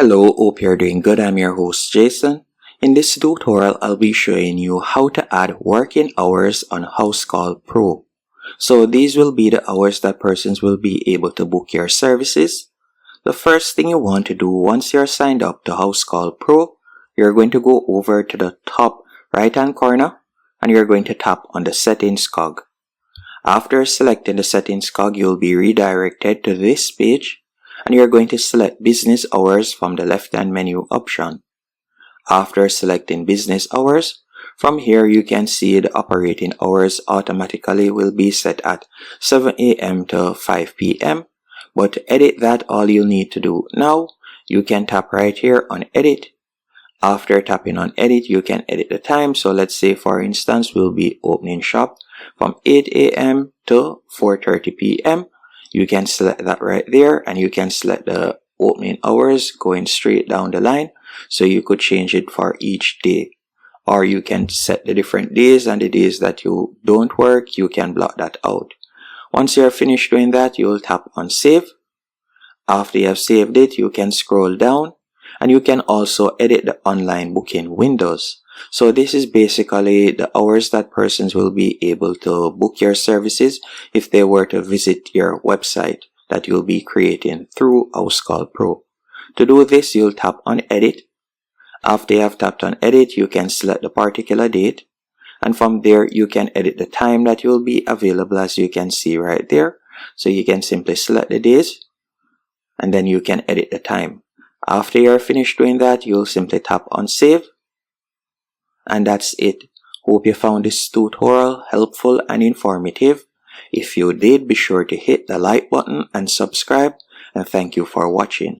Hello, hope you're doing good. I'm your host Jason. In this tutorial, I'll be showing you how to add working hours on Housecall Pro. So these will be the hours that persons will be able to book your services. The first thing you want to do once you're signed up to Housecall Pro, you're going to go over to the top right hand corner and you're going to tap on the settings cog. After selecting the settings cog, you'll be redirected to this page and you're going to select business hours from the left hand menu option. After selecting business hours, from here you can see the operating hours automatically will be set at 7 a.m. to 5 p.m. But to edit that, all you'll need to do now, you can tap right here on edit. After tapping on edit, you can edit the time. So let's say for instance, we'll be opening shop from 8 a.m. to 4:30 p.m. You can select that right there and you can select the opening hours going straight down the line. So you could change it for each day, or you can set the different days, and the days that you don't work, you can block that out. Once you're finished doing that, you'll tap on save. After you have saved it, you can scroll down and you can also edit the online booking windows. So this is basically the hours that persons will be able to book your services if they were to visit your website that you'll be creating through Housecall Pro. To do this, you'll tap on edit. After you have tapped on edit, you can select the particular date, and from there you can edit the time that you'll be available, as you can see right there. So you can simply select the days and then you can edit the time. After you're finished doing that, you'll simply tap on save. And that's it. Hope you found this tutorial helpful and informative. If you did, be sure to hit the like button and subscribe. And thank you for watching.